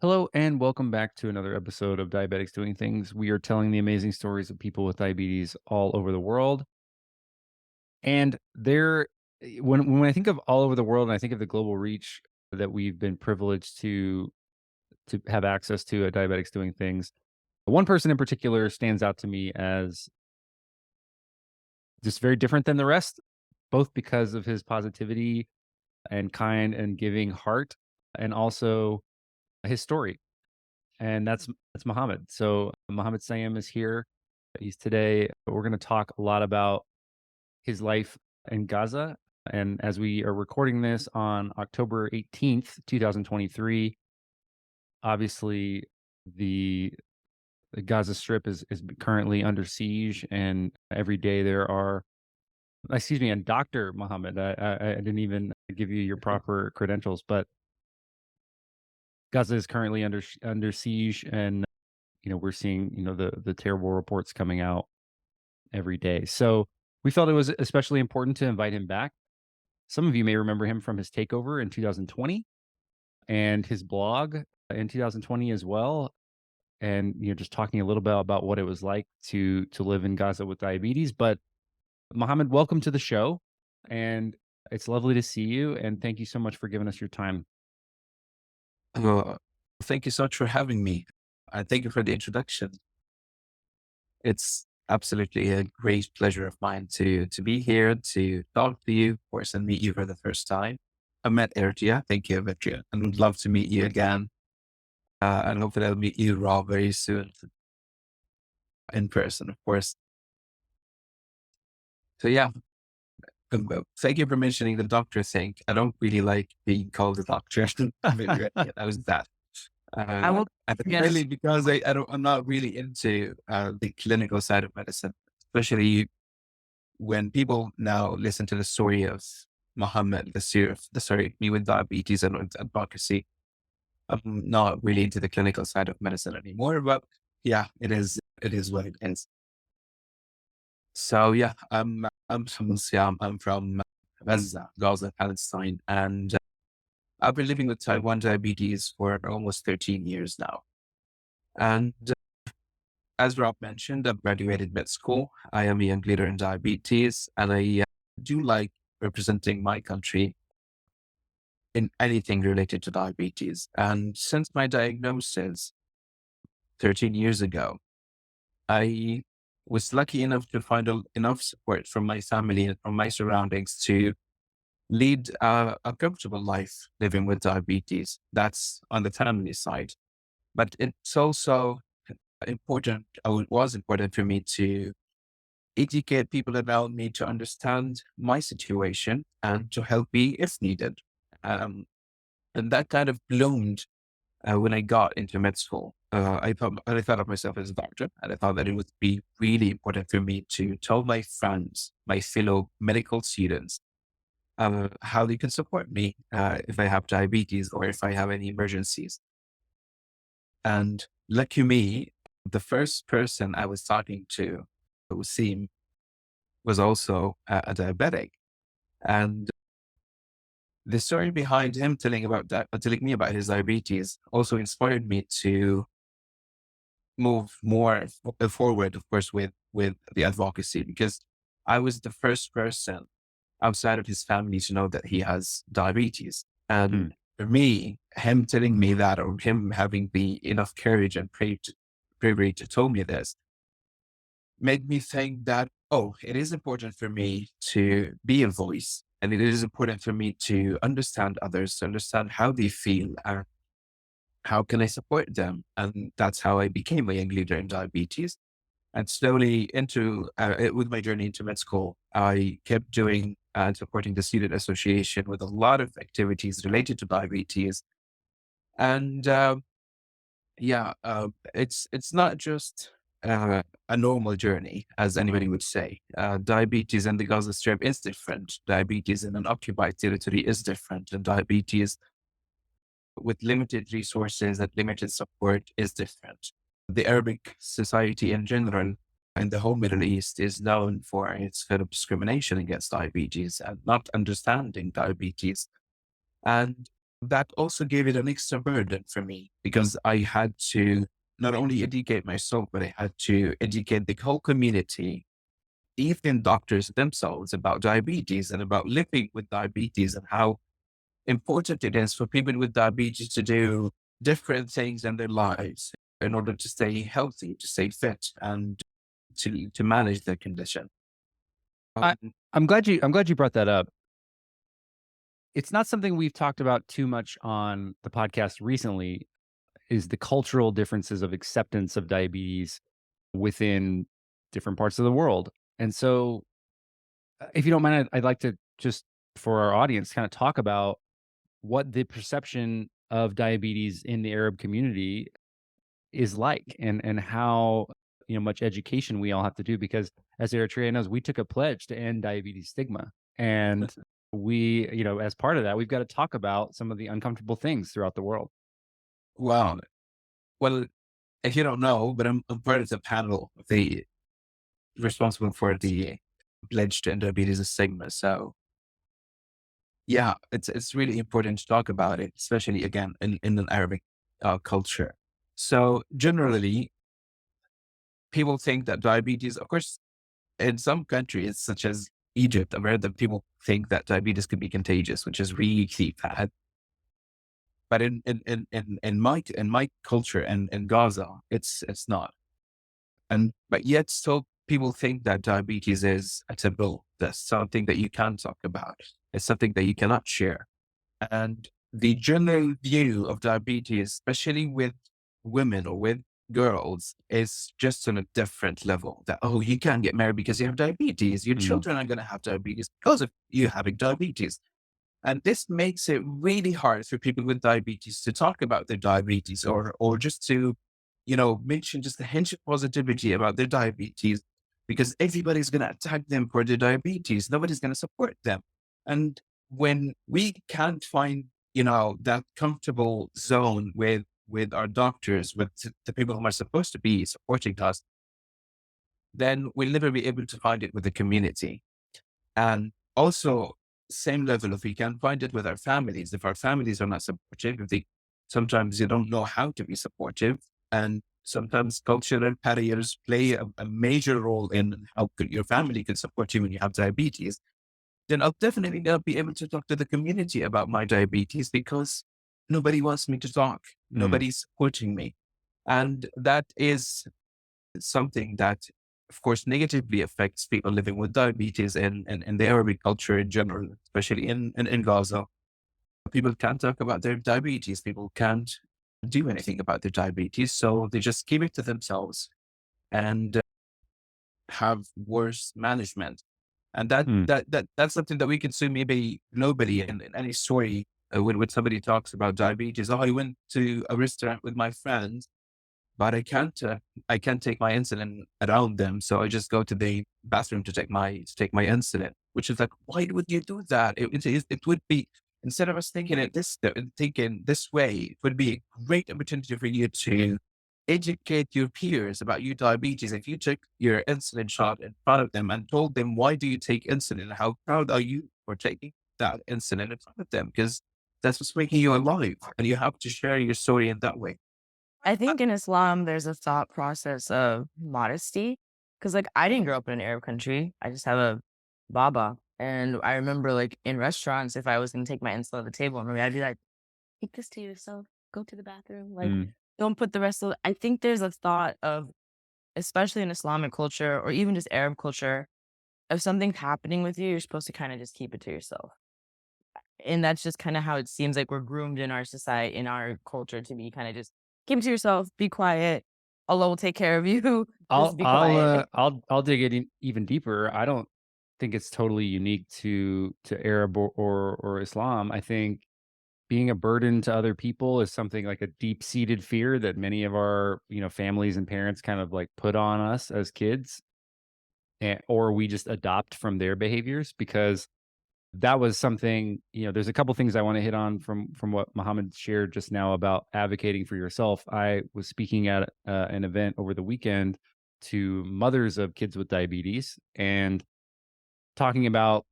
Hello and welcome back to another episode of Diabetics Doing Things. We are telling the amazing stories of people with diabetes all over the world. And when I think of all over the world and I think of the global reach that we've been privileged to have access to at Diabetics Doing Things, one person in particular stands out to me as just very different than the rest, both because of his positivity and kind and giving heart, and also his story. And that's Mohammed. So Mohammed Seyam is here. He's today. We're going to talk a lot about his life in Gaza. And as we are recording this on October 18th, 2023, obviously the, the Gaza Strip is currently under siege, and every day there are. Excuse me, and Doctor Mohammed. I didn't even give you your proper credentials, but Gaza is currently under siege, and we're seeing the terrible reports coming out every day. So we felt it was especially important to invite him back. Some of you may remember him from his takeover in 2020 and his blog in 2020 as well. And just talking a little bit about what it was like to live in Gaza with diabetes. But Mohammed, welcome to the show, and it's lovely to see you. And thank you so much for giving us your time. Uh, Thank you so much for having me. And thank you for the introduction. It's absolutely a great pleasure of mine to be here, to talk to you, of course, and meet you for the first time. I met Eritrea. Thank you, Eritrea, and would love to meet you again. And hopefully I'll meet you, Rob, very soon in person, of course. So yeah, thank you for mentioning the doctor thing. I don't really like being called a doctor. I mean, yeah, that was that. I will. And Yes. mainly because I'm not really into the clinical side of medicine, especially when people now listen to the story of Muhammad, me with diabetes and with advocacy. I'm not really into the clinical side of medicine anymore, but yeah, it is what it is. So yeah, I'm from Siam. I'm from Gaza, Palestine, and I've been living with type 1 diabetes for almost 13 years now. And as Rob mentioned, I've graduated med school. I am a young leader in diabetes, and I do like representing my country in anything related to diabetes. And since my diagnosis 13 years ago, I was lucky enough to find enough support from my family and from my surroundings to lead a comfortable life living with diabetes. That's on the family side. But it's also important, or it was important for me to educate people around me to understand my situation and to help me if needed. Um, and that kind of bloomed when I got into med school. I thought of myself as a doctor, and I thought that it would be really important for me to tell my friends, my fellow medical students, how they can support me if I have diabetes or if I have any emergencies. And lucky me, the first person I was talking to, Wasim, was also a diabetic. And the story behind him telling me about his diabetes also inspired me to move more forward, of course, with the advocacy, because I was the first person outside of his family to know that he has diabetes. Hmm. And for me, him telling me that, or him having the enough courage and bravery to tell me this, made me think that, oh, it is important for me to be a voice. And it is important for me to understand others, to understand how they feel and how can I support them. And that's how I became a young leader in diabetes. And slowly with my journey into med school, I kept doing and supporting the student association with a lot of activities related to diabetes. And it's not just a normal journey, as anybody would say. Diabetes in the Gaza Strip is different. Diabetes in an occupied territory is different. And diabetes with limited resources and limited support is different. The Arabic society in general and the whole Middle East is known for its kind of discrimination against diabetes and not understanding diabetes. And that also gave it an extra burden for me because I had to not only educate myself, but I had to educate the whole community, even doctors themselves, about diabetes and about living with diabetes and how important it is for people with diabetes to do different things in their lives in order to stay healthy, to stay fit, and to manage their condition. I Um, I'm glad you brought that up. It's not something we've talked about too much on the podcast recently, is the cultural differences of acceptance of diabetes within different parts of the world. And so, if you don't mind, I'd like to just, for our audience, kind of talk about what the perception of diabetes in the Arab community is like, and how much education we all have to do, because as Eritreanos, we took a pledge to end diabetes stigma, and we, as part of that, we've got to talk about some of the uncomfortable things throughout the world. wow. Well, if you don't know, but I'm part of the panel, the responsible for the pledge to end diabetes is stigma. So yeah, it's really important to talk about it, especially again in an Arabic culture. So generally, people think that diabetes, of course, in some countries such as Egypt, I've heard that people think that diabetes could be contagious, which is really bad. But in my culture and in Gaza, it's not. And but yet still people think that diabetes is a taboo. That's something that you can't talk about. It's something that you cannot share. And the general view of diabetes, especially with women or with girls, is just on a different level. That, oh, you can't get married because you have diabetes. Your Mm, children are going to have diabetes because of you having diabetes. And this makes it really hard for people with diabetes to talk about their diabetes or just to, mention just a hint of positivity about their diabetes because everybody's going to attack them for their diabetes. Nobody's going to support them. And when we can't find, that comfortable zone with our doctors, with the people who are supposed to be supporting us, then we'll never be able to find it with the community. And also, same level, if we can find it with our families, if our families are not supportive, if they sometimes you don't know how to be supportive, and sometimes cultural barriers play a major role in how your family can support you when you have diabetes, then I'll definitely not be able to talk to the community about my diabetes because nobody wants me to talk. mm. Nobody's supporting me. And that is something that, of course, negatively affects people living with diabetes and the Arabic culture in general, especially in Gaza. People can't talk about their diabetes. People can't do anything about their diabetes. So they just keep it to themselves and have worse management. And Mm. that's something that we can see maybe globally in any story when somebody talks about diabetes. Oh, I went to a restaurant with my friends but I can't take my insulin around them. So I just go to the bathroom to take my insulin, which is like, why would you do that? It would be, instead of us thinking this way, it would be a great opportunity for you to educate your peers about your diabetes. If you took your insulin shot in front of them and told them, why do you take insulin? How proud are you for taking that insulin in front of them? Because that's what's making you alive. And you have to share your story in that way. I think in Islam, there's a thought process of modesty. Cause like I didn't grow up in an Arab country. I just have a baba. And I remember like in restaurants, if I was gonna take my insulin at the table, maybe I'd be like, take this to yourself, go to the bathroom. Like, Mm. don't put the rest of I think there's a thought of, especially in Islamic culture or even just Arab culture, if something's happening with you, you're supposed to kind of just keep it to yourself. And that's just kinda how it seems like we're groomed in our society, in our culture to be kinda just keep it to yourself, be quiet, Allah will take care of you, just be quiet. I'll dig it even deeper. I don't think it's totally unique to Arab or Islam. I think being a burden to other people is something like a deep seated fear that many of our families and parents kind of like put on us as kids, or we just adopt from their behaviors, because that was something. There's a couple things I want to hit on from what Muhammad shared just now about advocating for yourself. I was speaking at an event over the weekend to mothers of kids with diabetes, and talking about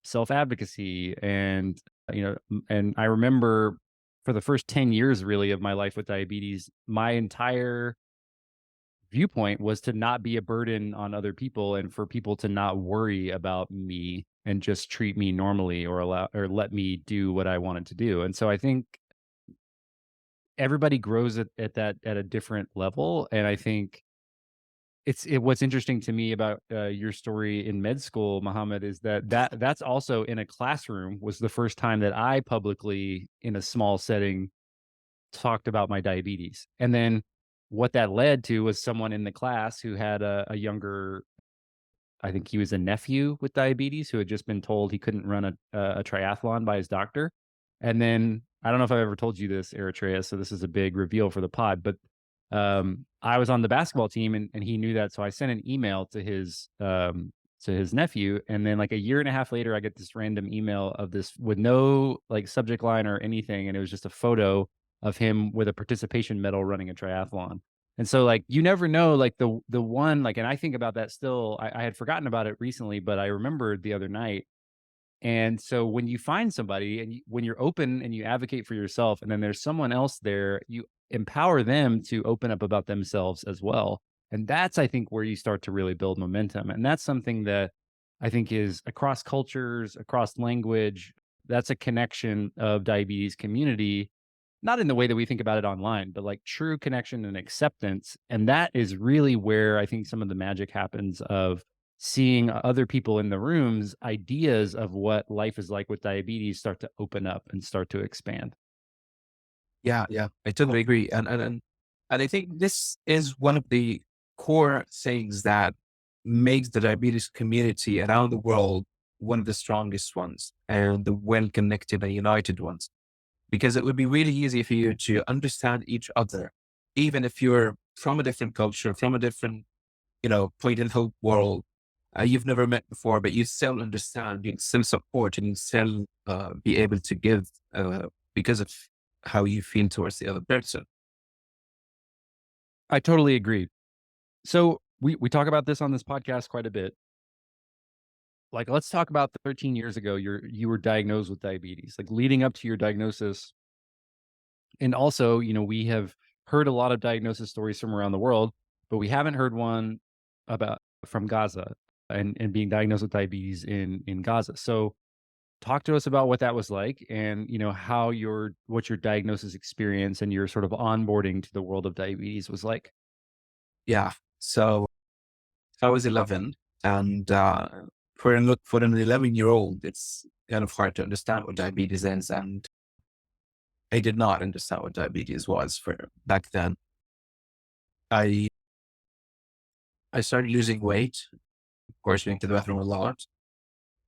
self advocacy, and and I remember for the first 10 years really of my life with diabetes, my entire viewpoint was to not be a burden on other people and for people to not worry about me and just treat me normally or allow or let me do what I wanted to do. And so I think everybody grows at that at a different level. And I think what's interesting to me about your story in med school, Mohammed, is that's also in a classroom was the first time that I publicly in a small setting talked about my diabetes. And then what that led to was someone in the class who had a younger, I think he was a nephew with diabetes who had just been told he couldn't run a triathlon by his doctor. And then I don't know if I've ever told you this, Eritrea, so this is a big reveal for the pod, but I was on the basketball team and he knew that. So I sent an email to his nephew. And then like a year and a half later, I get this random email of this with no like subject line or anything. And it was just a photo of him with a participation medal running a triathlon. And so like you never know, like the one like, and I think about that still. I had forgotten about it recently, but I remembered the other night. And so when you find somebody and when you're open and you advocate for yourself, and then there's someone else there, you empower them to open up about themselves as well. And that's, I think, where you start to really build momentum. And that's something that I think is across cultures, across language. That's a connection of diabetes community, not in the way that we think about it online, but like true connection and acceptance. And that is really where I think some of the magic happens of seeing other people in the rooms, ideas of what life is like with diabetes start to open up and start to expand. Yeah, yeah, I totally agree. And I think this is one of the core things that makes the diabetes community around the world one of the strongest ones and the well connected and united ones. Because it would be really easy for you to understand each other, even if you're from a different culture, from a different, point in the world, you've never met before, but you still understand, you still support, and you still be able to give because of how you feel towards the other person. I totally agree. So we talk about this on this podcast quite a bit. Like, let's talk about 13 years ago, you were diagnosed with diabetes, like leading up to your diagnosis. And also, we have heard a lot of diagnosis stories from around the world, but we haven't heard one about from Gaza and being diagnosed with diabetes in Gaza. So talk to us about what that was like and how what your diagnosis experience and your sort of onboarding to the world of diabetes was like. Yeah. So I was 11, and for an 11-year-old, it's kind of hard to understand what diabetes is. And I did not understand what diabetes was for back then. I I started losing weight, of course, going to the bathroom a lot.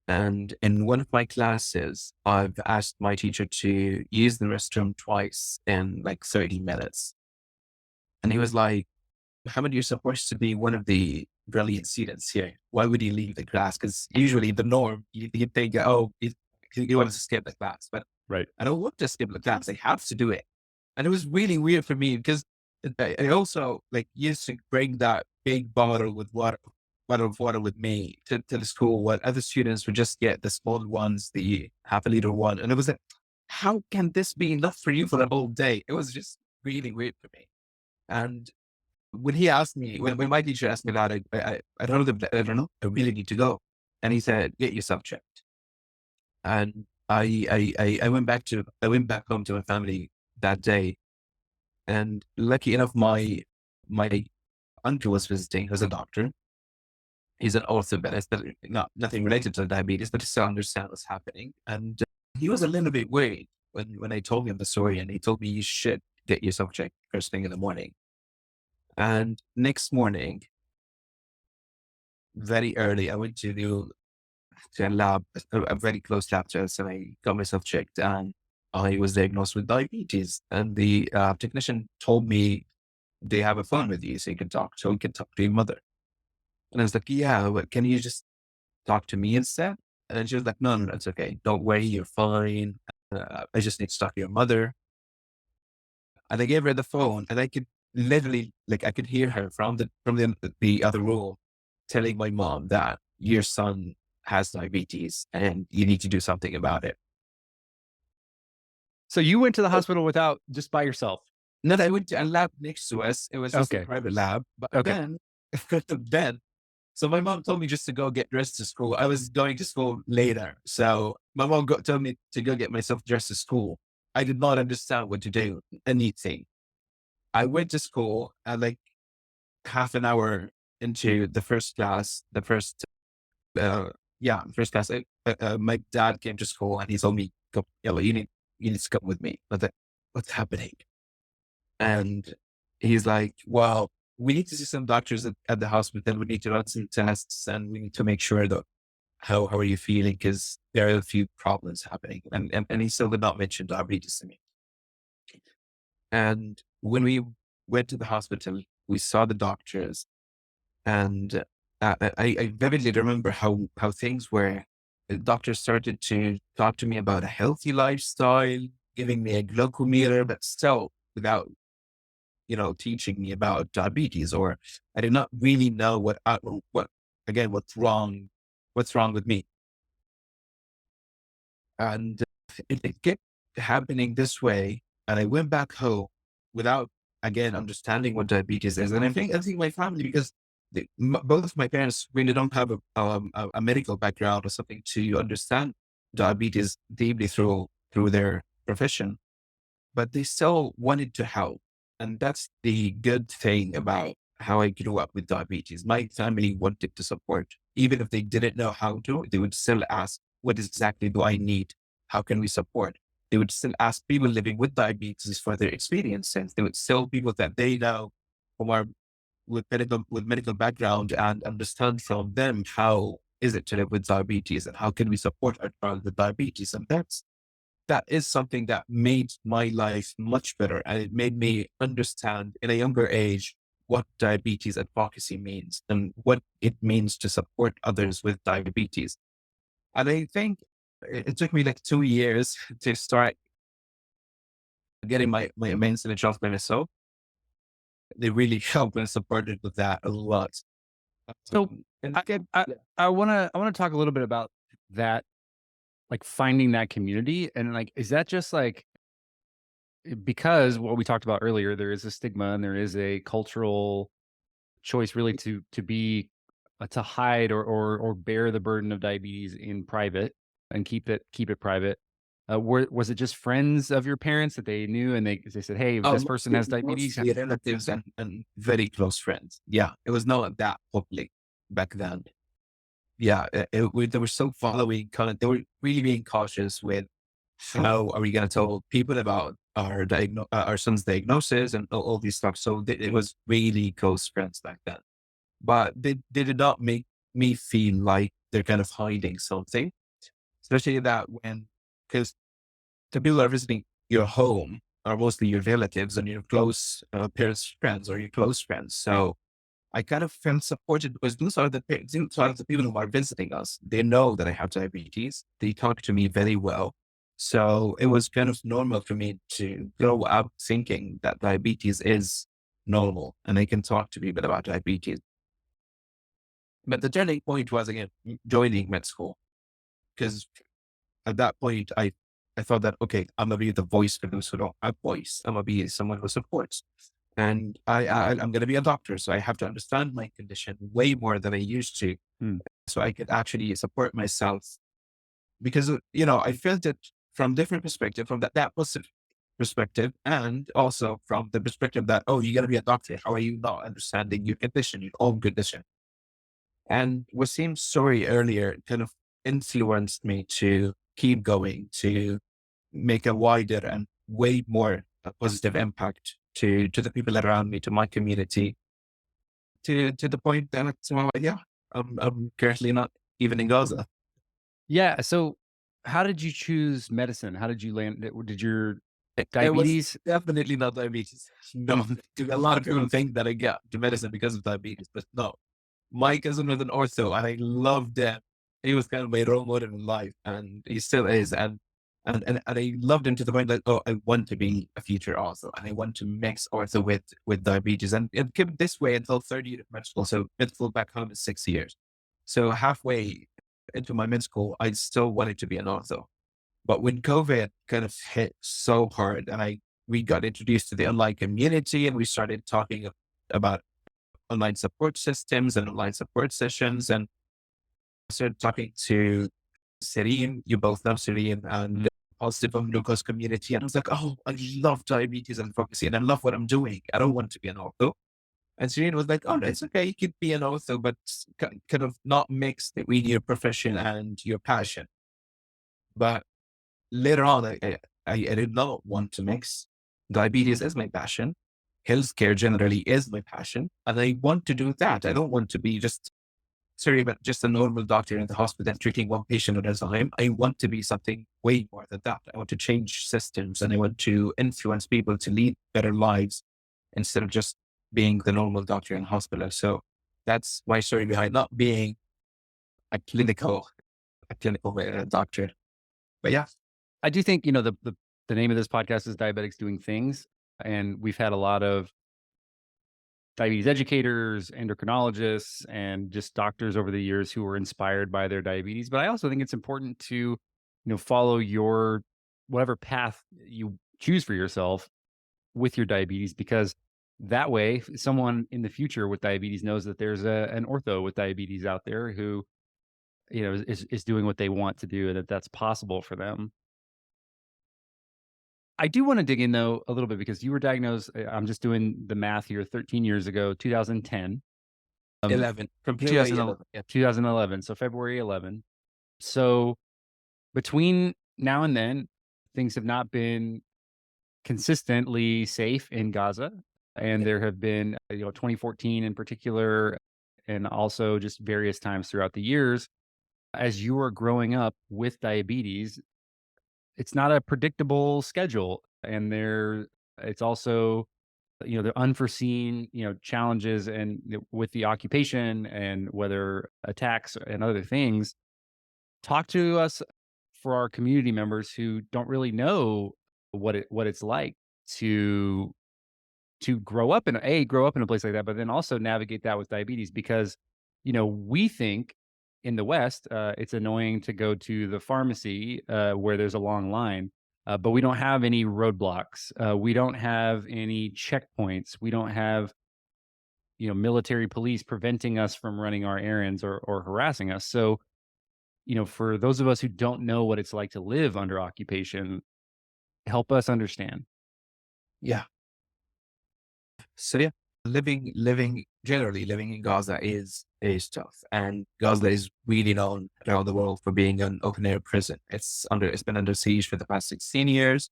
And in one of my classes, I've asked my teacher to use the restroom twice in like 30 minutes. And he was like, Mohammed, you're supposed to be one of the brilliant students here. Why would you leave the class? Because usually the norm, you think, oh, you want to skip the class. But Right. I don't want to skip the class. I have to do it. And it was really weird for me because I also like used to bring that big bottle of water with me to the school, while other students would just get the small ones, the half a liter one. And it was like, how can this be enough for you for the whole day? It was just really weird for me. And when he asked me, when my teacher asked me that, I told him, I don't know, I really need to go. And he said, get yourself checked. And I went back home to my family that day. And lucky enough, my uncle was visiting, who's a doctor. He's an orthopedist, but nothing related to diabetes, but he still understands what's happening. And he was a little bit worried when I told him the story, and he told me you should get yourself checked first thing in the morning. And next morning, very early, I went to a lab, a very close lab test, and I got myself checked, and I was diagnosed with diabetes. And the technician told me they have a phone with you, so you can talk to your mother. And I was like, yeah, but can you just talk to me instead? And then she was like, no, no, it's okay. Don't worry, you're fine. I just need to talk to your mother. And I gave her the phone, and I could literally, like, I could hear her from the other room telling my mom that your son has diabetes and you need to do something about it. So you went to the hospital without just by yourself? No, I went to a lab next to us. It was just a Okay. private lab. But Okay. then, then, so my mom told me just to go get dressed to school. I was going to school later. So my mom told me to go get myself dressed to school. I did not understand what to do, anything. I went to school and like half an hour into the first class, first class, my dad came to school and he told me, "Come, yellow, you need to come with me." I was like, "What's happening?" And he's like, "Well, we need to see some doctors at the hospital. We need to run some tests and we need to make sure that how are you feeling? Because there are a few problems happening." And he still did not mention diabetes to me. And when we went to the hospital, we saw the doctors, and I vividly remember how things were. The doctor started to talk to me about a healthy lifestyle, giving me a glucometer, but still without, teaching me about diabetes, or I did not really know again, what's wrong with me. And it kept happening this way. And I went back home without, again, understanding what diabetes is. And I think my family, because both of my parents really don't have a medical background or something to understand diabetes deeply through their profession, but they still wanted to help. And that's the good thing about how I grew up with diabetes. My family wanted to support, even if they didn't know how to, they would still ask, what exactly do I need? How can we support? They would still ask people living with diabetes for their experiences. They would still people that they know who are with medical background and understand from them how is it to live with diabetes and how can we support our child with diabetes. And that is something that made my life much better. And it made me understand in a younger age what diabetes advocacy means and what it means to support others with diabetes. And I think it took me like 2 years to start getting my insulin shots by myself. They really helped and supported with that a lot. So And I again, I yeah. I wanna talk a little bit about that, like, finding that community, and, like, is that just, like because what we talked about earlier, there is a stigma and there is a cultural choice really to be to hide or bear the burden of diabetes in private and keep it private. Was it just friends of your parents that they knew and they said, "Hey, this person Mostly, has diabetes"? mostly relatives and very close friends. Yeah, it was not that public back then. Yeah, they were so following, they were really being cautious with how are we going to tell people about our son's diagnosis and all these stuff. So it was really close friends back then. But they did not make me feel like they're kind of hiding something, especially that because the people who are visiting your home are mostly your relatives and your close parents' friends or your close friends. So I kind of felt supported because these are the people who are visiting us. They know that I have diabetes. They talk to me very well. So it was kind of normal for me to grow up thinking that diabetes is normal and I can talk to people about diabetes. But the turning point was again joining med school because at that point I thought that, okay, I'm gonna be the voice for those who don't have voice. I'm gonna be someone who supports. And I'm gonna be a doctor. So I have to understand my condition way more than I used to. Hmm. So I could actually support myself because I felt it from different perspective, from that positive perspective, and also from the perspective that, oh, you're gonna be a doctor. How are you not understanding your condition, your own condition? And Wasim's story earlier kind of influenced me to keep going, to make a wider and way more positive impact to the people around me, to my community, to the point that, yeah, I'm currently not even in Gaza. Yeah, so how did you choose medicine? How did you land did your It was diabetes definitely not diabetes. No, a lot of people think that I got to medicine because of diabetes, but no. My cousin was an ortho, and I loved him. He was kind of my role model in life, and he still is. And I loved him to the point that, oh, I want to be a future ortho, and I want to mix ortho with diabetes, and it kept this way until third year of med school. So med school back home is 6 years. So halfway into my med school, I still wanted to be an ortho. But when COVID kind of hit so hard, and we got introduced to the online community, and we started talking about online support systems and online support sessions, and I started talking to Serene, you both know Serene, and positive and glucose community. And I was like, oh, I love diabetes and advocacy, and I love what I'm doing. I don't want to be an ortho. And Serene was like, oh, no, it's okay. You could be an ortho, but kind of not mix between your profession and your passion. But later on, I did not want to mix. Diabetes is my passion. Healthcare generally is my passion. And I want to do that. I don't want to be just a normal doctor in the hospital treating one patient at a time. I want to be something way more than that. I want to change systems, and I want to influence people to lead better lives instead of just being the normal doctor in the hospital. So that's my story behind not being a clinical doctor. But yeah, I do think, the name of this podcast is Diabetics Doing Things. And we've had a lot of diabetes educators, endocrinologists, and just doctors over the years who were inspired by their diabetes. But I also think it's important to, follow your whatever path you choose for yourself with your diabetes, because that way someone in the future with diabetes knows that there's an ortho with diabetes out there who, is doing what they want to do, and that that's possible for them. I do want to dig in though a little bit, because you were diagnosed, I'm just doing the math here, 13 years ago, 2010. 11 from February 2011, 11. Yeah. 2011, so February 11. So between now and then, things have not been consistently safe in Gaza, and there have been, 2014 in particular, and also just various times throughout the years. As you are growing up with diabetes, it's not a predictable schedule, and it's also, the unforeseen, challenges and with the occupation and whether attacks and other things. Talk to us for our community members who don't really know what it's like to grow up in a place like that, but then also navigate that with diabetes, because we think in the West, it's annoying to go to the pharmacy where there's a long line. But we don't have any roadblocks. We don't have any checkpoints. We don't have, military police preventing us from running our errands or harassing us. So, for those of us who don't know what it's like to live under occupation, help us understand. Yeah. So yeah, generally living in Gaza is tough, and Gaza is really known around the world for being an open air prison. It's been under siege for the past 16 years.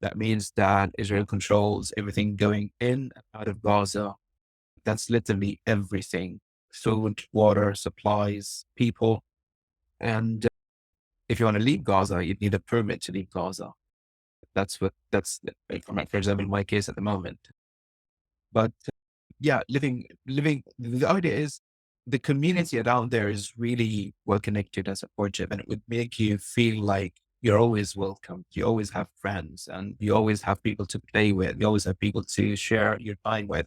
That means that Israel controls everything going in and out of Gaza. That's literally everything: food, water, supplies, people. And if you want to leave Gaza, you need a permit to leave Gaza. That's for example, in my case at the moment. But yeah, the idea is the community around there is really well connected and supportive, and it would make you feel like you're always welcome. You always have friends, and you always have people to play with. You always have people to share your time with.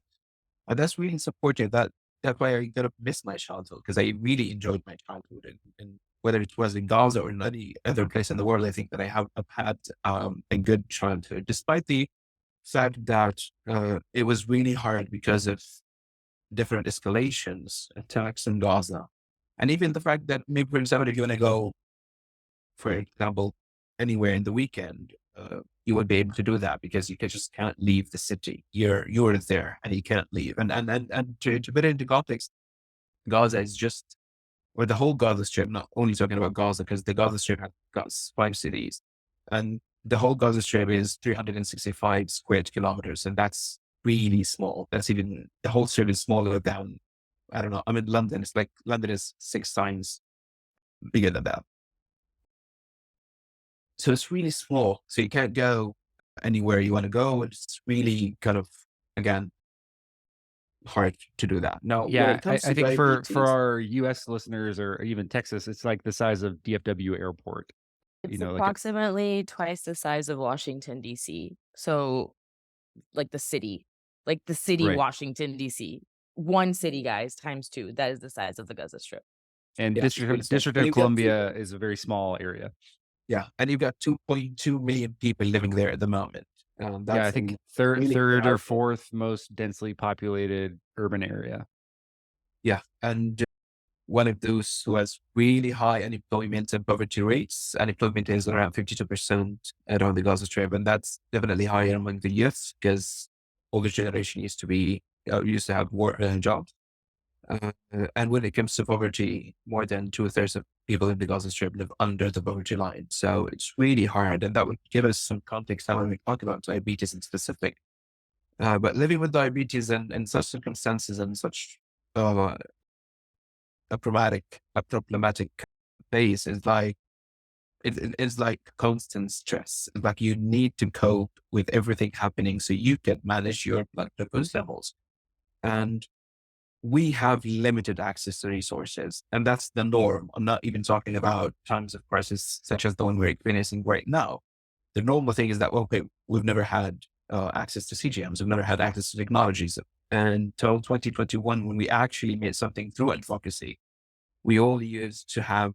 And that's really supportive. That's why I kind of miss my childhood, because I really enjoyed my childhood, and whether it was in Gaza or in any other place in the world, I think that I've had a good childhood, despite the fact that it was really hard because of different escalations, attacks in Gaza. And even the fact that maybe, for example, if you want to go, for example, anywhere in the weekend, you would be able to do that because just can't leave the city. You're there and you can't leave. And to put it into context, Gaza is just, or the whole Gaza Strip, not only talking about Gaza, because the Gaza Strip has got 5 cities, and the whole Gaza Strip is 365 square kilometers, and that's really small. The whole strip is smaller than, I don't know, I'm in London. It's like London is 6 times bigger than that. So it's really small. So you can't go anywhere you want to go. It's really kind of, again, hard to do that. Now, when Yeah, it comes I to think for diabetes, our US listeners or even Texas, it's like the size of DFW Airport. It's Like approximately twice the size of Washington, DC. So, like the city right. Washington, DC. One city, guys, times two. That is the size of the Gaza Strip. And yeah, it's really small. District When of you get to, Columbia is a very small area. Yeah. And you've got 2.2 million people living there at the moment. Yeah, I That's a think really third or crowded. fourth most densely populated urban area. Yeah. And one of those who has really high unemployment and poverty rates. Unemployment is around 52% around the Gaza Strip. And that's definitely higher among the youth because older generation used to have more jobs. And when it comes to poverty, more than 2/3 of people in the Gaza Strip live under the poverty line. So it's really hard. And that would give us some context now when we talk about diabetes in specific. But living with diabetes and such circumstances and such uh, a problematic phase is like, it's like constant stress. Like you need to cope with everything happening so you can manage your blood glucose levels. And we have limited access to resources, and that's the norm. I'm not even talking about times of crisis such as the one we're experiencing right now. The normal thing is that, okay, we've never had access to CGMs, we've never had access to technologies until 2021, when we actually made something through advocacy. We all used to have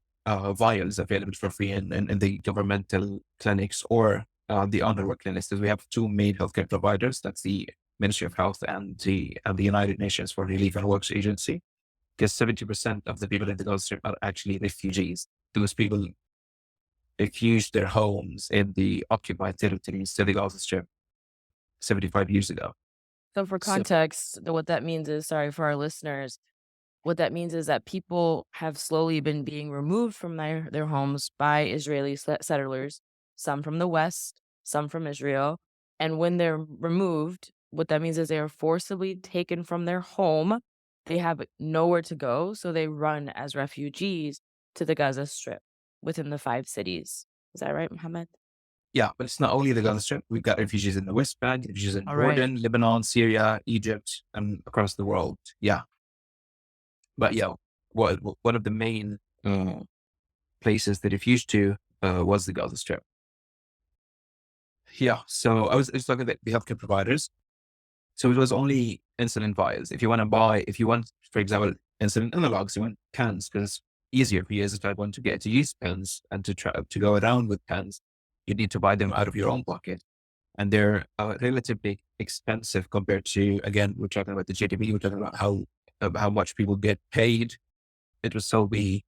vials available for free in the governmental clinics or the underworld clinics. Because we have two main healthcare providers. That's the Ministry of Health and the United Nations for Relief and Works Agency. Because 70% of the people in the Gaza Strip are actually refugees. Those people refuged their homes in the occupied territories to the Gaza Strip 75 years ago. So for So context, what that means is, sorry for our listeners, what that means is that people have slowly been being removed from their homes by Israeli settlers, some from the West, some from Israel. And when they're removed, what that means is they are forcibly taken from their home. They have nowhere to go, so they run as refugees to the Gaza Strip within the 5 cities. Is that right, Mohammed? yeah, but it's not only the Gaza Strip. We've got refugees in the West Bank, refugees in All right. Jordan, Lebanon, Syria, Egypt, and across the world. Yeah. But yeah, one of the main places they refused to was the Gaza Strip. Yeah. So I was talking about the healthcare providers. So it was only insulin vials. If you want, for example, insulin analogs, you want pens because it's easier for you as a type 1 to get to use pens and to try to go around with pens. You need to buy them out of your own pocket. And they're relatively expensive compared to, again, we're talking about the GDP, we're talking about how much people get paid. It was so be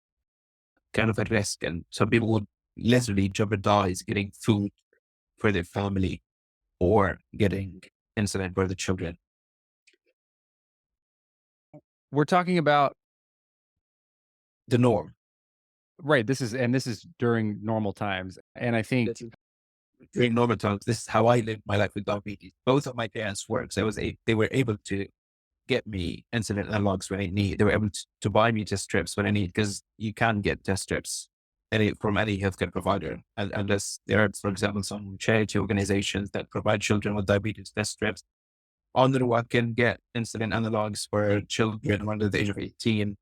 kind of a risk. And some people would literally jeopardize getting food for their family or getting insulin for the children. We're talking about The norm. right. This is during normal times, and I think This is during normal times. This is how I lived my life with diabetes. Both of my parents worked. So they were able to get me insulin analogs when I need. They were able to buy me test strips when I need, because you can get test strips from any healthcare provider, unless there are, for example, some charity organizations that provide children with diabetes test strips. UNRWA can get insulin analogs for children under the age of 18,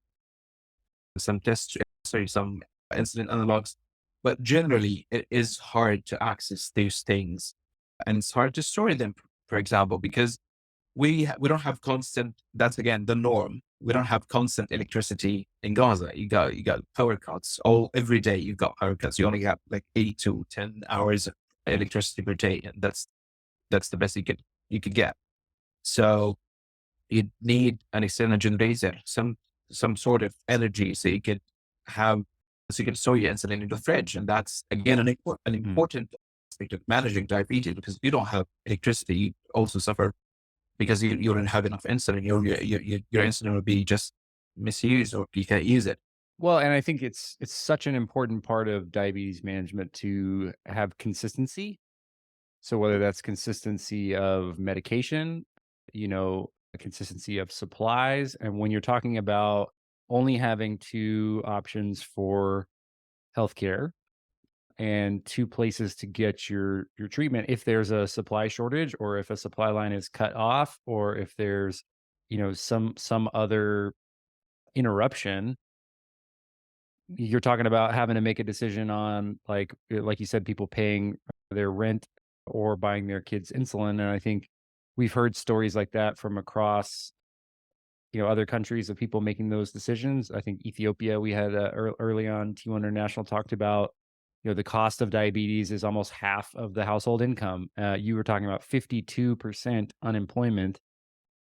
some insulin analogs. But generally, it is hard to access these things, and it's hard to store them, for example, because we don't have constant. That's again the norm. We don't have constant electricity in Gaza. You got power cuts every day. You've got power cuts. You only have like 8 to 10 hours of electricity per day, and that's the best you could get. So you need an external generator, some sort of energy, so you can store your insulin in the fridge, and that's again an mm, important aspect of managing diabetes, because if you don't have electricity, you also suffer because you don't have enough insulin. Your insulin will be just misused, or you can't use it. well, and I think it's such an important part of diabetes management to have consistency. So whether that's consistency of medication, a consistency of supplies, and when you're talking about only having two options for healthcare and two places to get your treatment, if there's a supply shortage or if a supply line is cut off or if there's some other interruption, you're talking about having to make a decision on, like you said, people paying their rent or buying their kids insulin. And I think we've heard stories like that from across other countries of people making those decisions. I think Ethiopia, we had early on T1 International talked about the cost of diabetes is almost half of the household income. You were talking about 52% unemployment.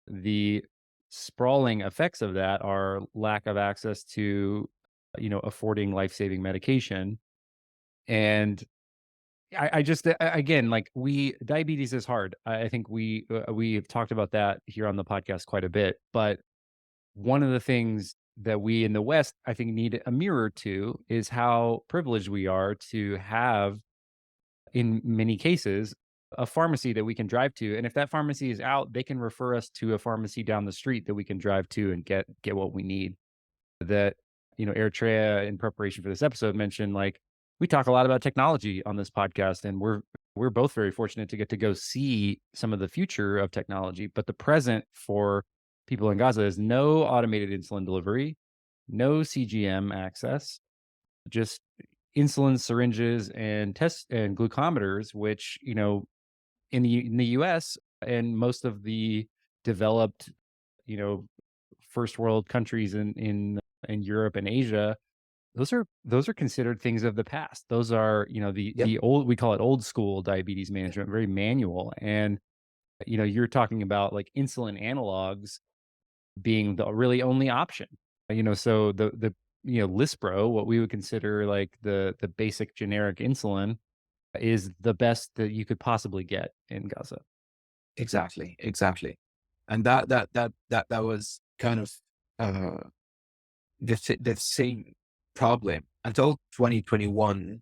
The sprawling effects of that are lack of access to, affording life-saving medication. And I just again, like, we diabetes is hard. I think we have talked about that here on the podcast quite a bit. But one of the things that we in the West, I think, need a mirror to is how privileged we are to have, in many cases, a pharmacy that we can drive to. And if that pharmacy is out, they can refer us to a pharmacy down the street that we can drive to and get what we need. That, Eritrea, in preparation for this episode, mentioned, like, we talk a lot about technology on this podcast, and we're both very fortunate to get to go see some of the future of technology. But the present for people in Gaza is no automated insulin delivery, no CGM access, just insulin syringes and test and glucometers, which, in the US and most of the developed, you know, first world countries in Europe and Asia, those are considered things of the past. Those are, Yep. the old, we call it old school diabetes management, very manual. And, you're talking about, like, insulin analogs being the really only option. So the Lispro, what we would consider like the basic generic insulin, is the best that you could possibly get in Gaza. Exactly. Exactly. And that was kind of, uh, the same problem until 2021,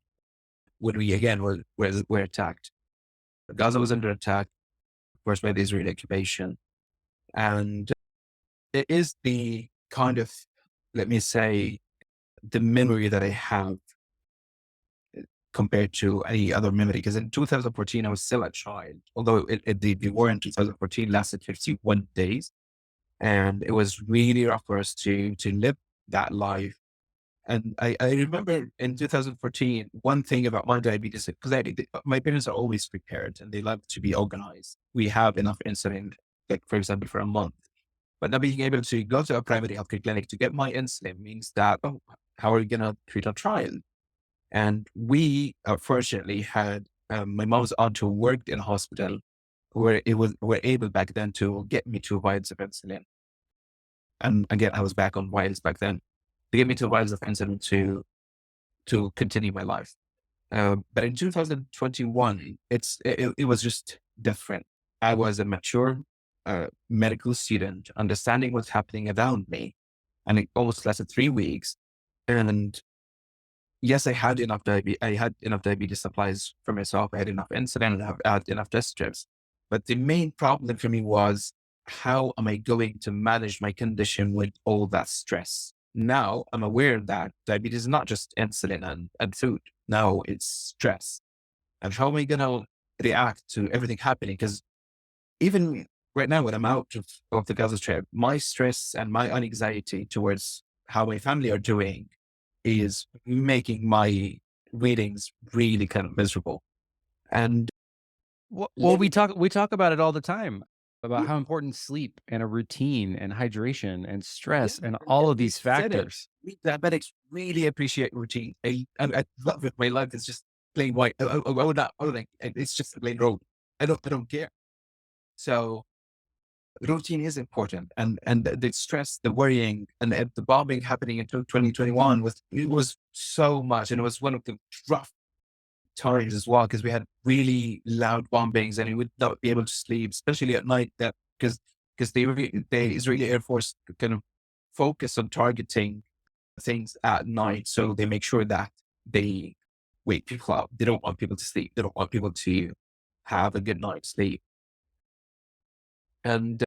when we again were attacked. Gaza was under attack, of course, by the Israeli occupation. And it is the kind of, let me say, the memory that I have compared to any other memory. Because in 2014, I was still a child, although the war in 2014 lasted 51 days. And it was really rough for us to live that life. And I remember in 2014, one thing about my diabetes, because my parents are always prepared and they love to be organized. We have enough insulin, like, for example, for a month. But not being able to go to a primary healthcare clinic to get my insulin means that, oh, how are we going to treat a child? And we fortunately had my mom's aunt who worked in a hospital where were able back then to get me 2 vials of insulin. And again, I was back on vials back then. They gave me 2 vials of insulin to continue my life. But in 2021, it was just different. I was a mature medical student, understanding what's happening around me, and it almost lasted 3 weeks. And yes, I had enough diabetes supplies for myself. I had enough insulin. I had enough test strips. But the main problem for me was, how am I going to manage my condition with all that stress? Now I'm aware that diabetes is not just insulin and food. Now it's stress. And how am I going to react to everything happening? Because even right now, when I'm out of the Gaza Strip, my stress and my anxiety towards how my family are doing is making my readings really kind of miserable. And Well, we living, talk about it all the time, about yeah, how important sleep and a routine and hydration and yeah, stress and all of you these said it. factors. We diabetics really appreciate routine. I love it. My life is just plain white. I would not, I would like, it's just a plain road. I don't care. So routine is important, and the stress, the worrying, and the bombing happening in 2021 was so much, and it was one of the rough times as well, because we had really loud bombings, and we would not be able to sleep, especially at night. That because the Israeli Air Force kind of focus on targeting things at night, so they make sure that they wake people up. They don't want people to sleep. They don't want people to have a good night's sleep. And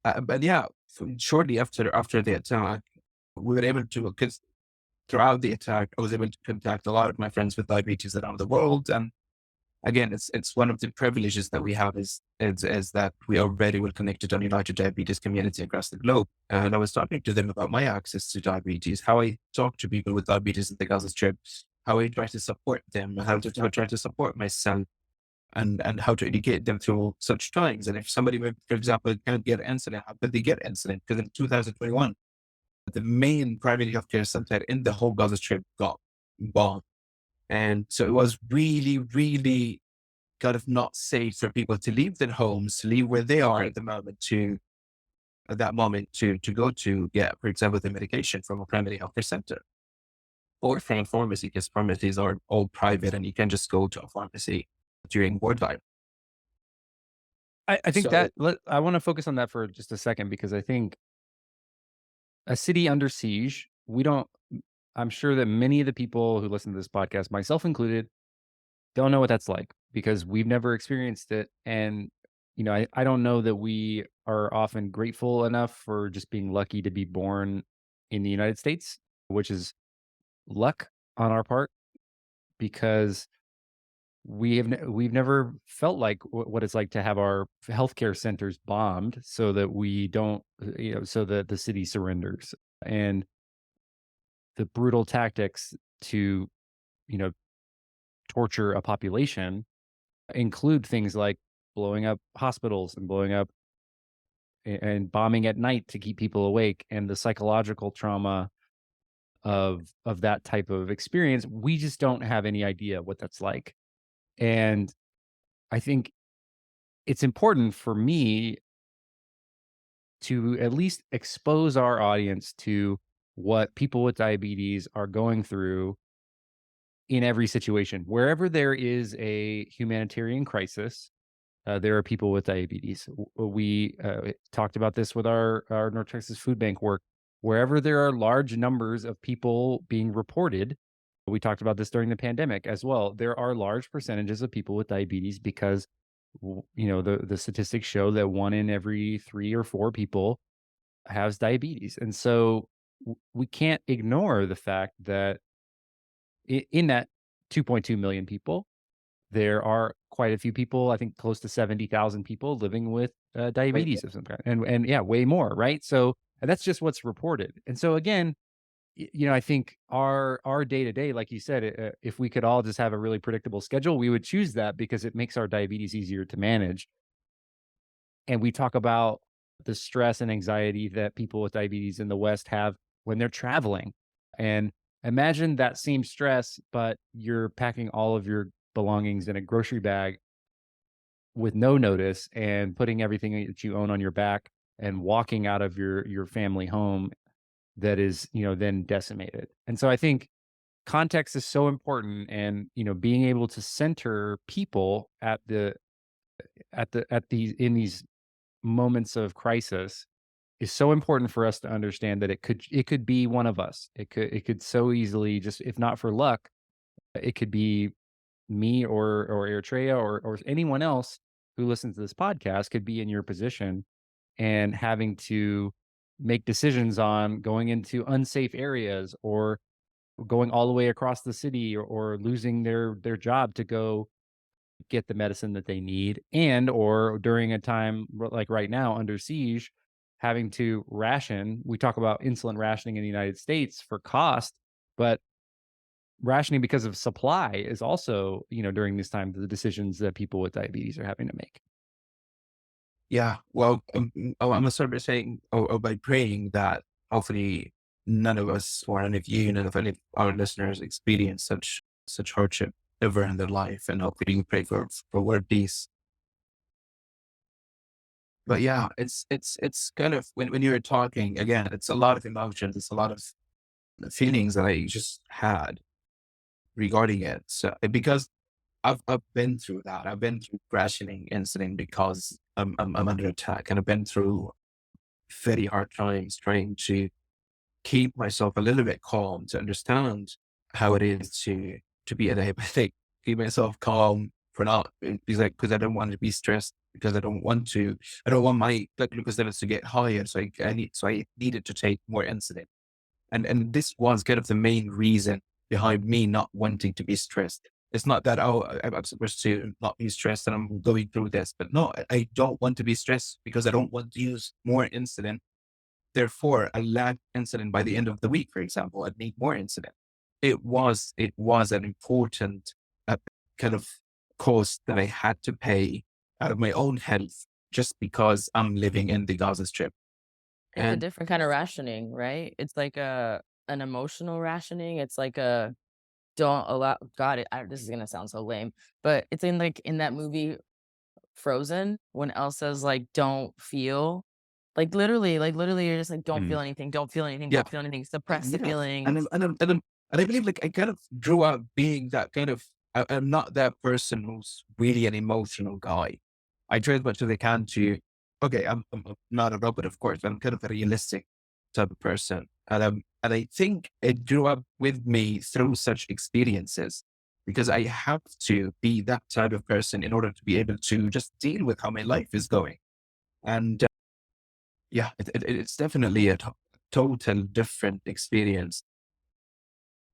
but yeah, shortly after the attack, we were able to, because throughout the attack, I was able to contact a lot of my friends with diabetes around the world. And again, it's one of the privileges that we have is that we are very well connected on United Diabetes community across the globe. And I was talking to them about my access to diabetes, how I talk to people with diabetes in the Gaza Strip, how I try to support them, how I try to support myself, and how to educate them through such times. And if somebody, for example, can't get insulin, how could they get insulin? Because in 2021, the main private healthcare center in the whole Gaza Strip got bombed. And so it was really, really kind of not safe for people to leave their homes, to leave where they are at that moment to go to get, for example, the medication from a primary healthcare center or from a pharmacy, because pharmacies are all private and you can just go to a pharmacy during wartime. I think So I want to focus on that for just a second because I think a city under siege, we don't, I'm sure that many of the people who listen to this podcast, myself included, don't know what that's like because we've never experienced it. And, I don't know that we are often grateful enough for just being lucky to be born in the United States, which is luck on our part because we've never felt like what it's like to have our healthcare centers bombed so that we don't, so that the city surrenders. And the brutal tactics to, you know, torture a population include things like blowing up hospitals and blowing up and bombing at night to keep people awake, and the psychological trauma of that type of experience. We just don't have any idea what that's like. And I think it's important for me to at least expose our audience to what people with diabetes are going through in every situation. Wherever there is a humanitarian crisis, there are people with diabetes. We talked about this with our North Texas Food Bank work. Wherever there are large numbers of people being reported, we talked about this during the pandemic as well. There are large percentages of people with diabetes because the statistics show that 1 in every 3 or 4 people has diabetes, and so we can't ignore the fact that in that 2.2 million people, there are quite a few people, I think close to 70,000 people living with wait, diabetes of some kind, and yeah, way more, right? So and that's just what's reported. And so again, I think our day to day, like you said, if we could all just have a really predictable schedule, we would choose that because it makes our diabetes easier to manage. And we talk about the stress and anxiety that people with diabetes in the West have when they're traveling. And imagine that same stress, but you're packing all of your belongings in a grocery bag with no notice and putting everything that you own on your back and walking out of your family home that is, then decimated. And so I think context is so important, and being able to center people at these in these moments of crisis is so important for us to understand that it could be one of us. It could so easily, just if not for luck, it could be me or Eritrea or anyone else who listens to this podcast could be in your position and having to make decisions on going into unsafe areas or going all the way across the city, or losing their job to go get the medicine that they need, and or during a time like right now under siege, having to ration. We talk about insulin rationing in the United States for cost, but rationing because of supply is also, during this time, the decisions that people with diabetes are having to make. yeah, well, I'm gonna start by saying, or by praying that hopefully none of us, or any of you, none of any of our listeners experience such hardship ever in their life, and hopefully you pray for world peace. But yeah, it's kind of when you were talking again, it's a lot of emotions, it's a lot of feelings that I just had regarding it. So because I've been through that. I've been through rationing incident because I'm under attack, and I've been through very hard times trying to keep myself a little bit calm, to understand how it is to be a diabetic, keep myself calm for not because I don't want to be stressed, because I don't want my blood glucose levels to get higher. So I needed to take more insulin. And this was kind of the main reason behind me not wanting to be stressed. It's not that, oh, I'm supposed to not be stressed and I'm going through this, but no, I don't want to be stressed because I don't want to use more insulin. Therefore, I lack insulin by the end of the week, for example. I'd need more insulin. It was an important uh, kind of cost that I had to pay out of my own health just because I'm living in the Gaza Strip. It's a And different kind of rationing, right? It's like an emotional rationing. It's like a don't allow God, this is gonna sound so lame, but it's in, like, in that movie Frozen when Elsa's like, "Don't feel." Like, literally, you're just like, "Don't Mm. feel anything, don't feel anything, Yeah. don't feel anything, suppress the Yeah. feelings." And I believe like I kind of grew up being that kind of, I'm not that person who's really an emotional guy. I try as much as I can to, okay, I'm not a robot, of course, but I'm kind of a realistic type of person. And I think it grew up with me through such experiences because I have to be that type of person in order to be able to just deal with how my life is going. And yeah, it's definitely a total different experience,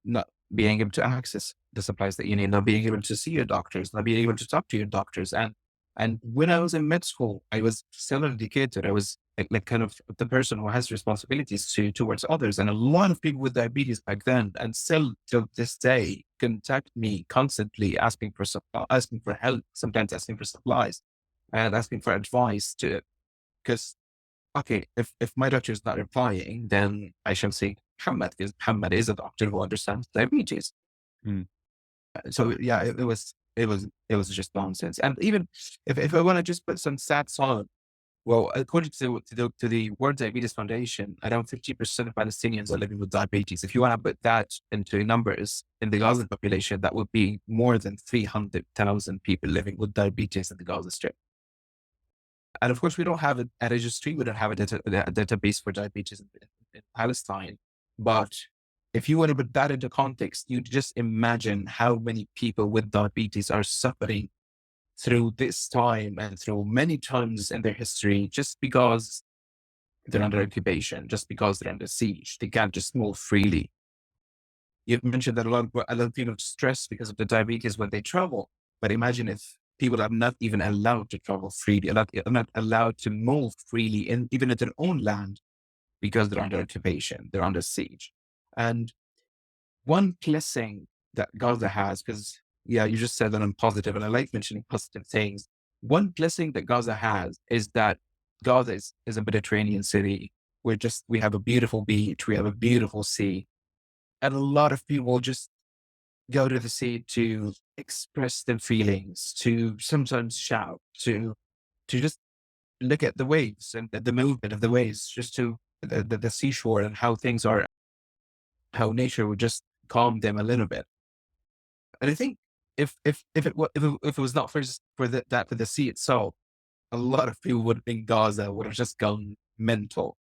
not being able to access the supplies that you need, not being able to see your doctors, not being able to talk to your doctors. And when I was in med school, I was still an educator. I was like kind of the person who has responsibilities towards others. And a lot of people with diabetes back then, and still till this day, contact me constantly asking for asking for help, sometimes asking for supplies and asking for advice to, because okay, if my doctor is not replying, then I shall see Muhammad, because Muhammad is a doctor who understands diabetes. Mm. So yeah, it was just nonsense. And even if I want to just put some stats on, well, according to the World Diabetes Foundation, around 50% of Palestinians are living with diabetes. If you want to put that into numbers in the Gaza population, that would be more than 300,000 people living with diabetes in the Gaza Strip. And of course, we don't have a registry. We don't have a database for diabetes in Palestine. But if you want to put that into context, you just imagine how many people with diabetes are suffering through this time and through many times in their history, just because they're under occupation, just because they're under siege. They can't just move freely. You've mentioned that a lot of people stress because of the diabetes when they travel. But imagine if people are not even allowed to travel freely, are not allowed to move freely in even in their own land because they're under occupation, they're under siege. And one blessing that Gaza has, because yeah, you just said that I'm positive, and I like mentioning positive things. One blessing that Gaza has is that Gaza is a Mediterranean city. We have a beautiful beach, we have a beautiful sea, and a lot of people just go to the sea to express their feelings, to sometimes shout, to just look at the waves and the movement of the waves, just to the seashore and how things are, how nature would just calm them a little bit. And I think if it was not for the sea itself, a lot of people in Gaza would have just gone mental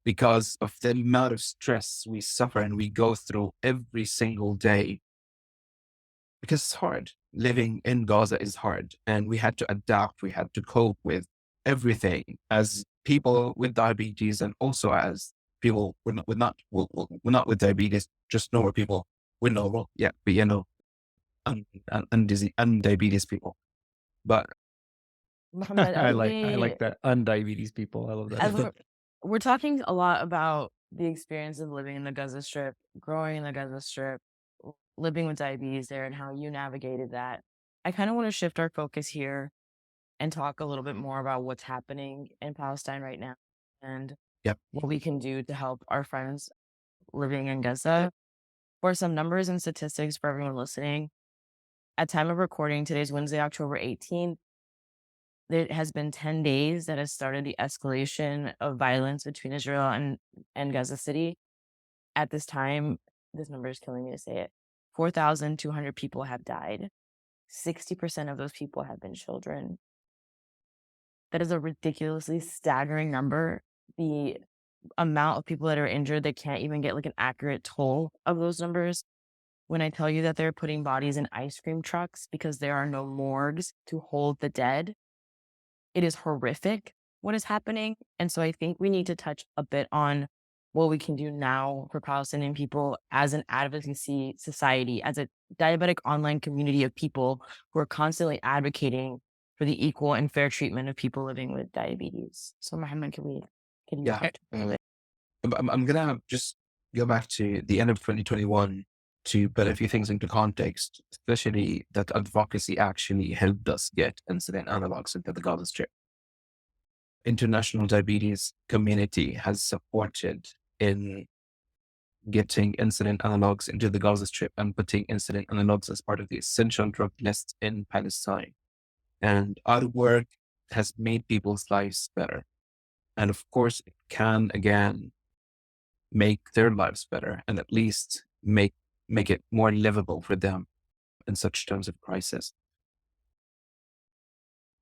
because of the amount of stress we suffer and we go through every single day, because it's hard. Living in Gaza is hard, and we had to adapt. We had to cope with everything as people with diabetes, and also as people we're not with diabetes, just normal people. We're normal, yeah, but undiabetes people. But Mohammed, I like that. Undiabetes people. I love that. as we're talking a lot about the experience of living in the Gaza Strip, growing in the Gaza Strip, living with diabetes there, and how you navigated that. I kind of want to shift our focus here and talk a little bit more about what's happening in Palestine right now and yep, what we can do to help our friends living in Gaza. For some numbers and statistics for everyone listening, at time of recording, today's Wednesday, October 18th, it has been 10 days that has started the escalation of violence between Israel and Gaza City. At this time, this number is killing me to say it, 4,200 people have died. 60% of those people have been children. That is a ridiculously staggering number. The amount of people that are injured, they can't even get like an accurate toll of those numbers. When I tell you that they're putting bodies in ice cream trucks because there are no morgues to hold the dead, it is horrific what is happening. And so I think we need to touch a bit on what we can do now for Palestinian people as an advocacy society, as a diabetic online community of people who are constantly advocating for the equal and fair treatment of people living with diabetes. So Mohammed, can you yeah. talk to me? I'm gonna just go back to the end of 2021 to put a few things into context, especially that advocacy actually helped us get incident analogs into the Gaza Strip. International diabetes community has supported in getting insulin analogs into the Gaza Strip and putting insulin analogs as part of the essential drug list in Palestine. And our work has made people's lives better. And of course, it can again make their lives better and at least make it more livable for them in such terms of crisis.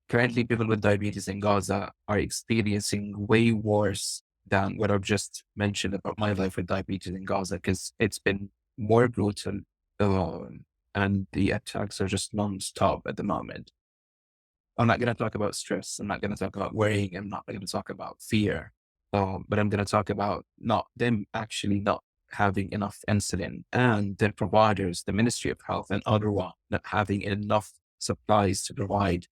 Currently, people with diabetes in Gaza are experiencing way worse than what I've just mentioned about my life with diabetes in Gaza, because it's been more brutal, and the attacks are just non-stop at the moment. I'm not going to talk about stress. I'm not going to talk about worrying. I'm not going to talk about fear. But I'm going to talk about not them actually not having enough insulin, and the providers, the Ministry of Health and other one, not having enough supplies to provide.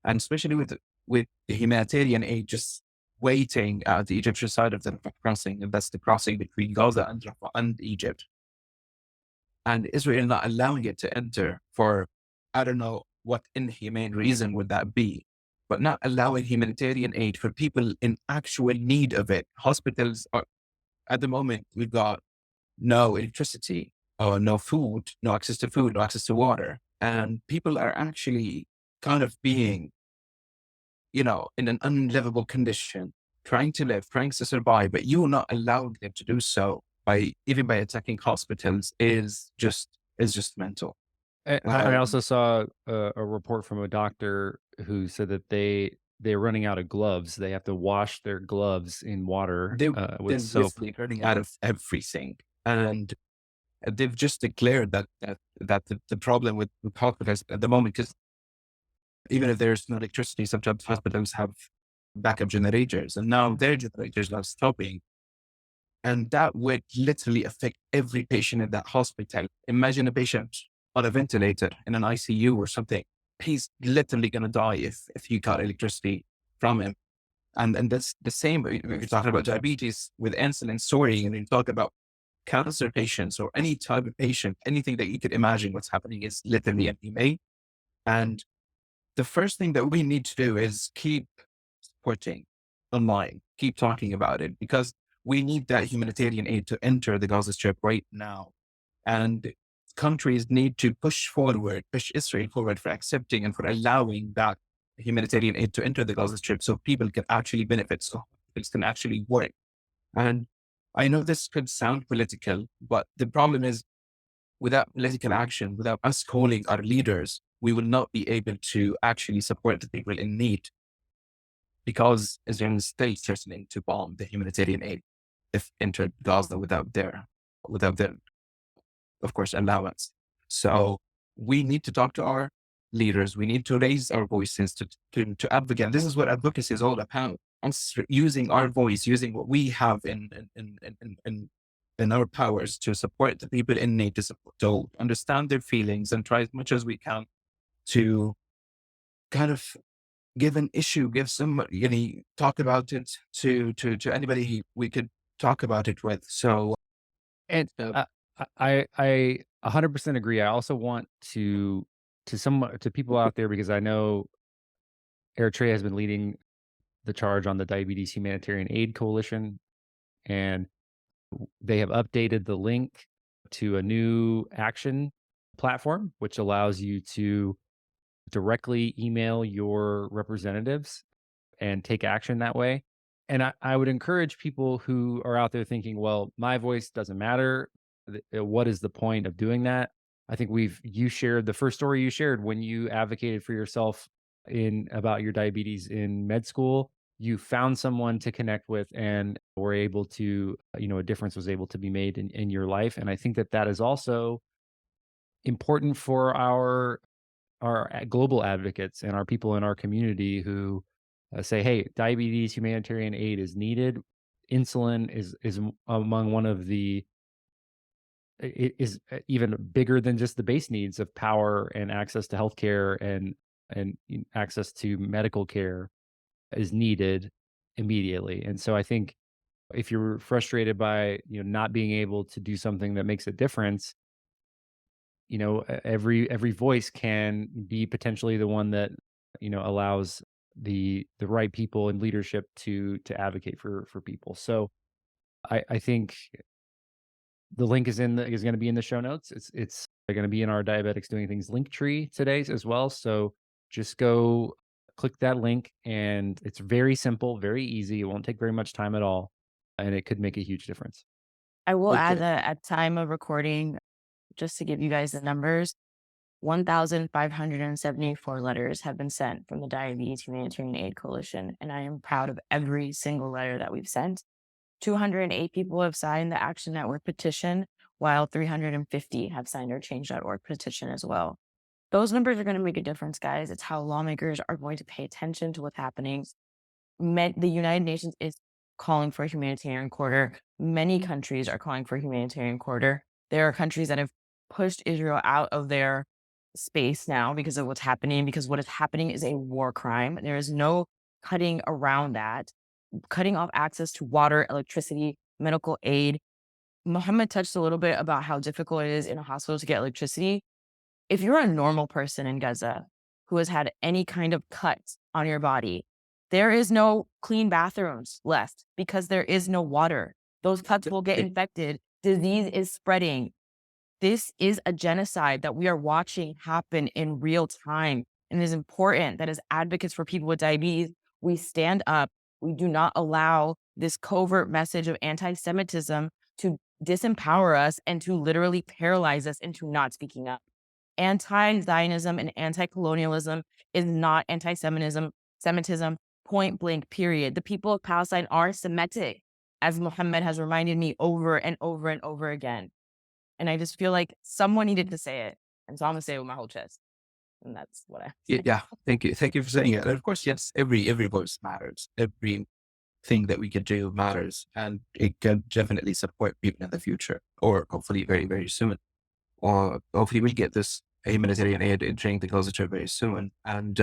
And especially with the humanitarian aid just waiting at the Egyptian side of the Rafah crossing, and that's the crossing between Gaza and Rafah and Egypt, and Israel not allowing it to enter for, I don't know what inhumane reason would that be, but not allowing humanitarian aid for people in actual need of it. Hospitals are, at the moment, we've got no electricity, or no food, no access to food, no access to water. And people are actually kind of being, in an unlivable condition, trying to live, trying to survive, but you are not allowing them to do so even by attacking hospitals is just mental. I also saw a report from a doctor who said that they're running out of gloves. They have to wash their gloves in water They, with they're soap. literally running out of everything. And they've just declared that the problem with hospitals at the moment, because even if there's no electricity, sometimes hospitals have backup generators, and now their generators are stopping. And that would literally affect every patient in that hospital. Imagine a patient on a ventilator in an ICU or something. He's literally going to die if you cut electricity from him. And that's the same. You're talking about diabetes with insulin soaring, and you talk about cancer patients or any type of patient, anything that you could imagine what's happening is literally inhumane. And the first thing that we need to do is keep supporting online, keep talking about it, because we need that humanitarian aid to enter the Gaza Strip right now. And countries need to push Israel forward for accepting and for allowing that humanitarian aid to enter the Gaza Strip so people can actually benefit, so it can actually work. And I know this could sound political, but the problem is, without political action, without us calling our leaders, we will not be able to actually support the people in need, because Israeli state threatening to bomb the humanitarian aid if entered Gaza without their, of course, allowance. So we need to talk to our leaders. We need to raise our voices to advocate. This is what advocacy is all about. Us using our voice, using what we have in our powers to support the people in need, to understand their feelings, and try as much as we can to kind of give an issue, give some, talk about it to anybody we could talk about it with. So, And uh, I 100% agree. I also want to people out there, because I know Eritrea has been leading the charge on the Diabetes Humanitarian Aid Coalition, and they have updated the link to a new action platform, which allows you to directly email your representatives and take action that way. And I would encourage people who are out there thinking, well, my voice doesn't matter. What is the point of doing that? I think you shared the first story you shared when you advocated for yourself in about your diabetes in med school. You found someone to connect with and were able to, a difference was able to be made in your life. And I think that that is also important for our global advocates and our people in our community who say, "Hey, diabetes humanitarian aid is needed. Insulin is among one of the is even bigger than just the base needs of power and access to healthcare and access to medical care is needed immediately." And so I think if you're frustrated by not being able to do something that makes a difference, every voice can be potentially the one that allows the right people in leadership to advocate for people. So I think The link is going to be in the show notes. It's going to be in our Diabetics Doing Things link tree today as well. So just go click that link, and it's very simple, very easy. It won't take very much time at all, and it could make a huge difference. I will add Okay. that at time of recording, just to give you guys the numbers, 1,574 letters have been sent from the Diabetes Humanitarian Aid Coalition, and I am proud of every single letter that we've sent. 208 people have signed the Action Network petition, while 350 have signed our Change.org petition as well. Those numbers are going to make a difference, guys. It's how lawmakers are going to pay attention to what's happening. The United Nations is calling for a humanitarian corridor. Many countries are calling for a humanitarian corridor. There are countries that have pushed Israel out of their space now because of what's happening, because what is happening is a war crime. There is no cutting around that. Cutting off access to water, electricity, medical aid. Mohammed touched a little bit about how difficult it is in a hospital to get electricity. If you're a normal person in Gaza who has had any kind of cut on your body, there is no clean bathrooms left because there is no water. Those cuts will get infected. Disease is spreading. This is a genocide that we are watching happen in real time. And it is important that as advocates for people with diabetes, we stand up. We do not allow this covert message of anti-Semitism to disempower us and to literally paralyze us into not speaking up. Anti-Zionism and anti-colonialism is not Semitism, point blank, period. The people of Palestine are Semitic, as Muhammad has reminded me over and over and over again. And I just feel like someone needed to say it. And so I'm gonna say it with my whole chest. And that's what I Yeah. Thank you. Thank you for saying it. And of course, yes, every voice matters. Everything that we can do matters, and it can definitely support people in the future, or hopefully very, very soon. Or hopefully we get this humanitarian aid entering the Gaza Strip very soon. And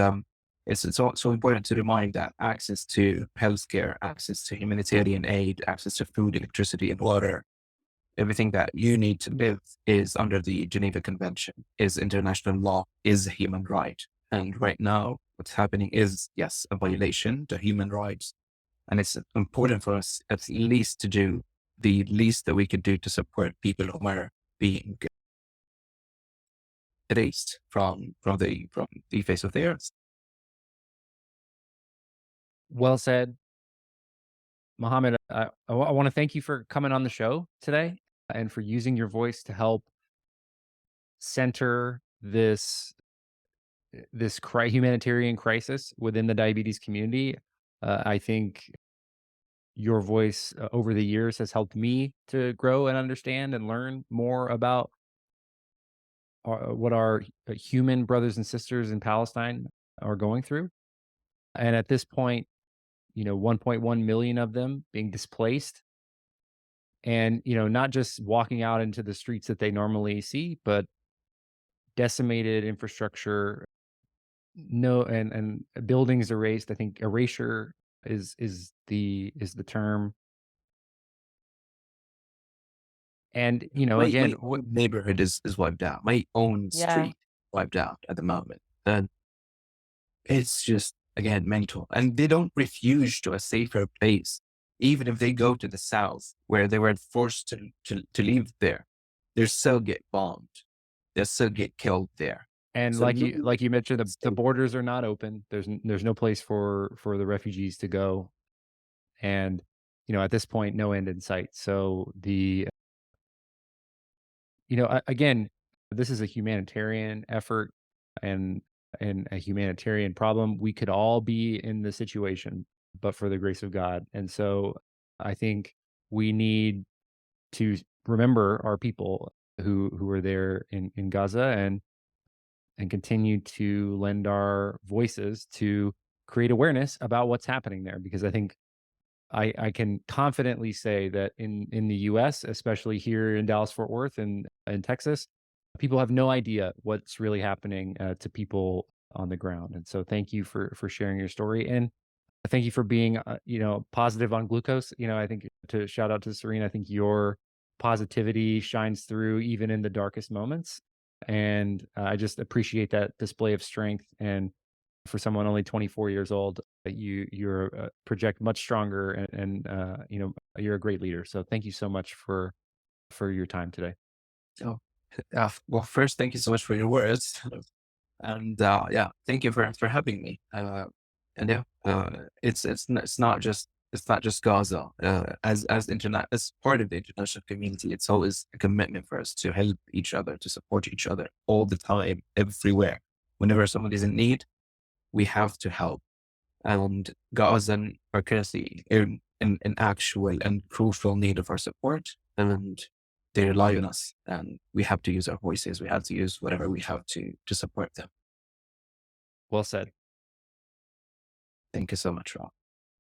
it's also important to remind that access to healthcare, access to humanitarian aid, access to food, electricity, and water, everything that you need to live is under the Geneva Convention, is international law, is a human right. And right now, what's happening is, yes, a violation to human rights. And it's important for us at least to do the least that we could do to support people who are being erased from the face of the earth. Well said, Mohammed. I want to thank you for coming on the show today and for using your voice to help center this humanitarian crisis within the diabetes community. I think your voice over the years has helped me to grow and understand and learn more about what our human brothers and sisters in Palestine are going through. And at this point, 1.1 million of them being displaced, and not just walking out into the streets that they normally see, but decimated infrastructure, no, and buildings erased. I think erasure is the term. And My again, own neighborhood is wiped out. My own Yeah. street wiped out at the moment. And it's just, again, mental. And they don't refuse to a safer place. Even if they go to the south where they were forced to leave there, they still get bombed. They still get killed there. and So like you mentioned, the stay. borders are not open. There's no place for the refugees to go, and at this point, no end in sight. So again, this is a humanitarian effort, and a humanitarian problem. We could all be in the situation, but for the grace of God. And so I think we need to remember our people who are there in Gaza, and continue to lend our voices to create awareness about what's happening there, because I think I can confidently say that in the US, especially here in Dallas Fort Worth and in Texas, people have no idea what's really happening to people on the ground. And so thank you for sharing your story, and thank you for being positive on glucose. I think, to shout out to Serena, I think your positivity shines through even in the darkest moments, and I just appreciate that display of strength. And for someone only 24 years old, you're project much stronger, and you're a great leader. So thank you so much for your time today. So, well, first, thank you so much for your words. And yeah, thank you for having me. And yeah, it's not just Gaza. As part of the international community, it's always a commitment for us to help each other, to support each other all the time, everywhere. Whenever somebody's in need, we have to help. And Gazan are currently in actual and crucial need of our support, and they rely on us. And we have to use our voices. We have to use whatever we have to support them. Well said. Thank you so much, Rob.